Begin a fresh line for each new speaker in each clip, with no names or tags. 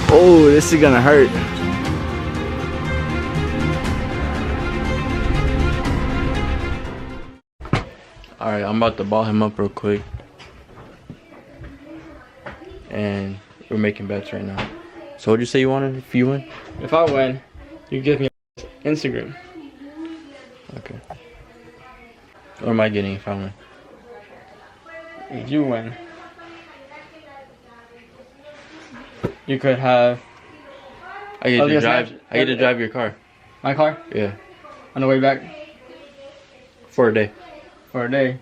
Oh, this is gonna hurt. Alright, I'm about to ball him up real quick. And we're making bets right now. So what'd you say you wanted if you win?
If I win, you give me Instagram.
Okay. What am I getting if I win?
If you win, you could have
I get to drive. I get to drive your car.
my car
Yeah.
on the way back
For a day.
for a day.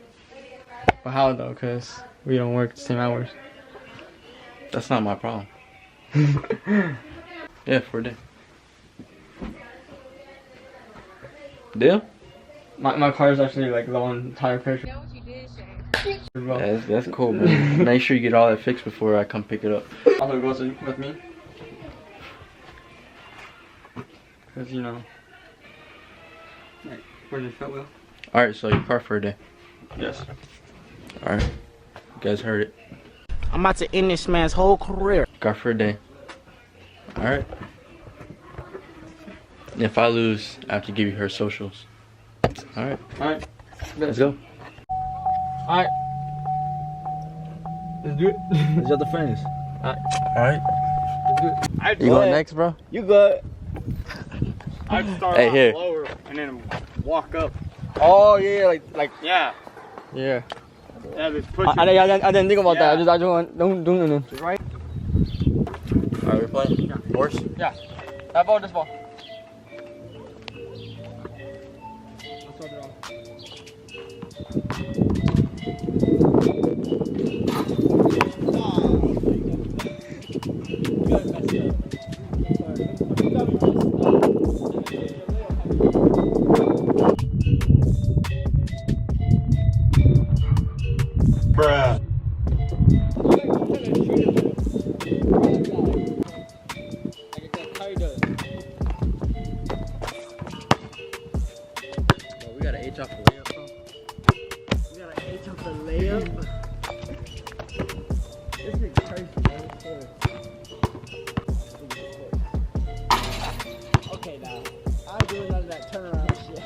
But how though? Cause we don't work the same hours.
That's not my problem. Yeah, for a day. Deal?
My car is actually like low on tire pressure.
Yeah, that's cool, man. Make sure you get all that fixed before I come pick it up.
Also goes with me. Cause you know, like, where's the fit wheel?
Alright, so your car for a day.
Yes.
Alright. You guys heard it.
I'm about to end this man's whole career.
Car for a day. Alright. If I lose, I have to give you her socials. Alright.
Alright.
Let's go.
Alright. Let's do it.
Let's get the friends. Alright.
Let's do it.
I'd
You going next, bro?
You good?
I'd start
Hey,
off
here.
lower and then walk up.
Oh yeah, like
Yeah.
yeah.
Yeah, just push it.
I didn't think about that.
Yeah.
I just want don't do nothing.
Just right.
Alright, we're playing. Horse?
Yeah. That ball, this ball. Let's start it off.
Bruh. We got an H off the layup, bro.
We got an H off the layup. This is crazy, man. Okay, now I ain't doing none of that turnaround shit.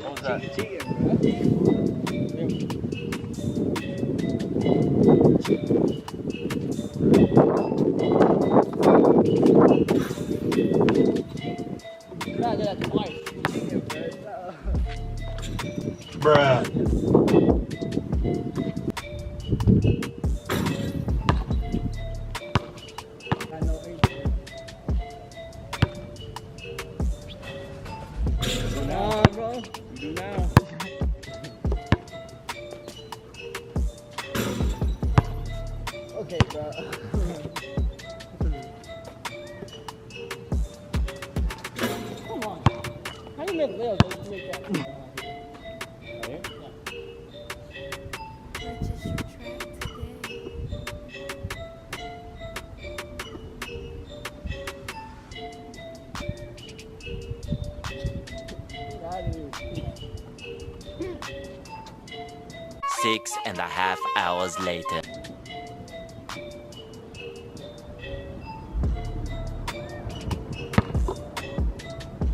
What was that? Bruh.
Nah, bro. Do now.
Okay, bro.
Come on. How you make layup? You make that.
Six and a half hours later.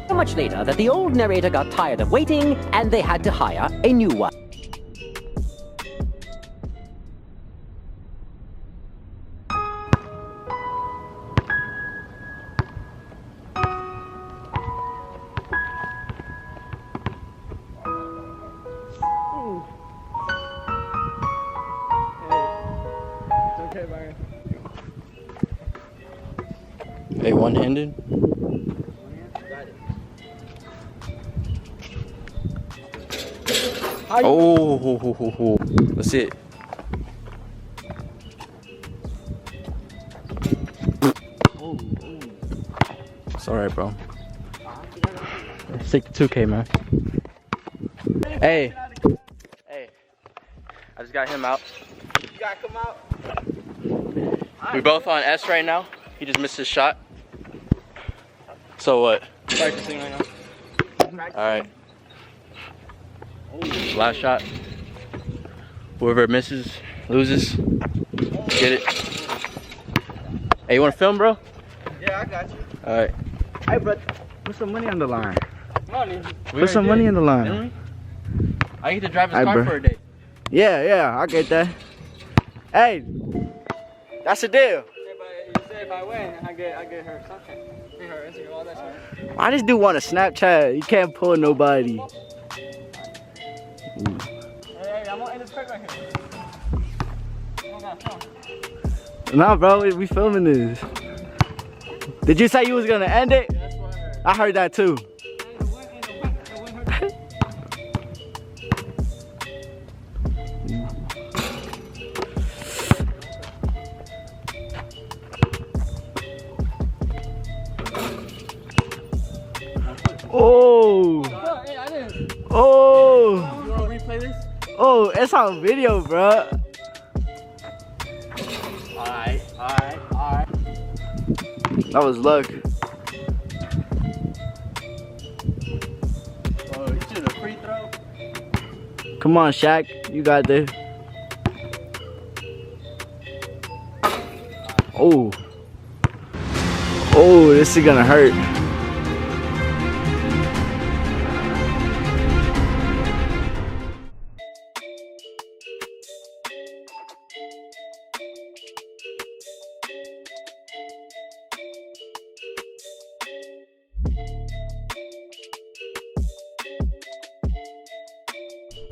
So much later that the old narrator got tired of waiting and they had to hire a new one.
It's okay, Viron.
Hey, one-handed? Oh, ho, ho, ho, ho. That's it. It's alright, bro. 62K, man. Hey. Hey. I just got him out.
You gotta come out.
We both on S right now. He just missed his shot. So what?
Practicing right now.
Alright. Last shot. Whoever misses, loses. Get it. Hey, you wanna film, bro?
Yeah, I got you.
Alright.
Hey, bro, put some money on the line.
Money.
Put some money on the line.
Didn't we? I get to drive his
Hey,
car
bro.
for a day.
Yeah, I get that. Hey, that's a deal.
Yeah, but you say if I win, I get her something. Her Instagram, all that shit.
I just do want a Snapchat. You can't pull nobody.
Hey, I'm gonna end this quick right here. I don't got phone.
Nah, bro, we filming this. Did you say you was gonna end it?
Yeah, that's what I heard.
I heard that too. Oh,
Hey, I didn't.
oh,
You wanna replay this?
oh, it's on video, bro.
Alright.
That was luck.
Oh, you should a free throw.
Come on, Shaq, you got this. Oh, oh, this is gonna hurt.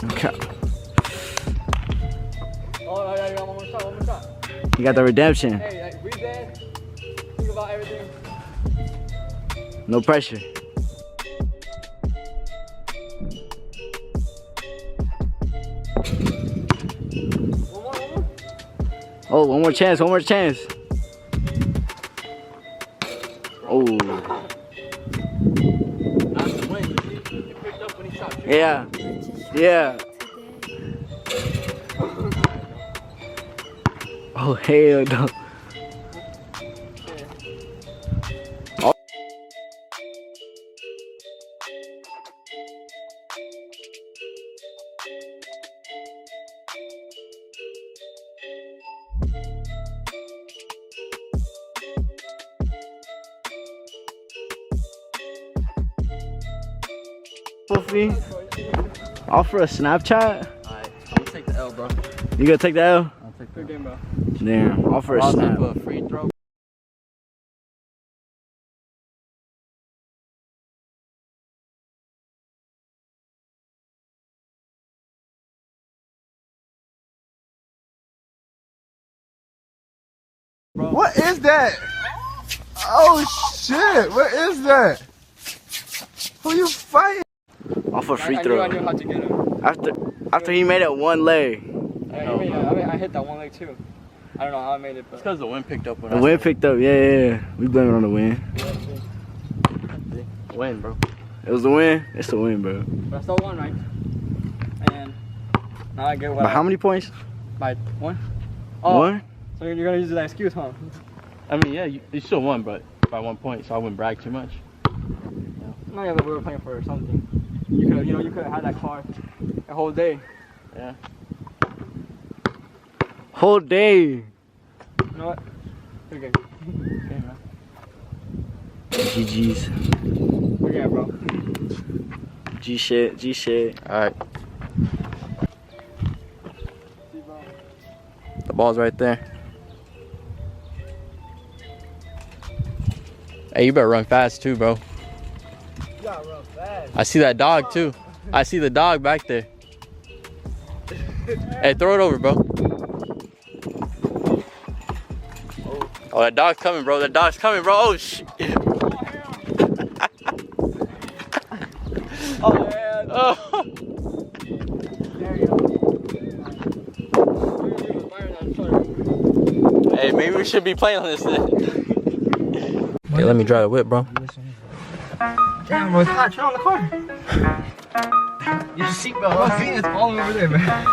Okay.
Oh, yeah, you got one more shot.
You got the redemption.
Hey, breathe in. Think about everything.
No pressure.
One more.
Oh, one more chance. Oh,
That's the win. You picked up when he shot you.
yeah. Oh, hell no. Puffy, offer a Snapchat.
Alright, I'm gonna take the L, bro.
You gonna take the L?
I'll take the
Good game, bro.
Damn, offer a
I'll
snap.
take a free throw.
What is that? Oh shit, what is that? Who you fighting?
Off a free
I
throw.
knew how to get him.
After he made it one leg.
I hit that one leg too. I don't know how I made it, but
It's because the wind picked up when
The wind picked up, yeah. We blame it on the wind.
Wind, bro.
It was the wind? It's the wind, bro.
I still won, right? And now I get what
By how many points?
By one? Oh,
One?
so you're gonna use that excuse, huh?
I mean, yeah, you still won, but by 1 point, so I wouldn't brag too much.
No, yeah, but we were playing for something. You could have had that car a whole day.
Yeah.
Whole day.
You know what? Good game.
Okay, man.
GG's.
Good game, bro.
G shit.
Alright. The ball's right there. Hey, you better run fast too, bro.
You gotta run fast.
I see that dog too. I see the dog back there. Hey, throw it over, bro. Oh, that dog's coming, bro. That dog's coming, bro. Oh, shit.
Oh, yeah.
Oh.
There you go.
Hey, maybe we should be playing on this then. Okay, let me drive the whip, bro.
Damn, bro, it's hot. Turn on the car.
Your seatbelt.
My feet is all over there, man.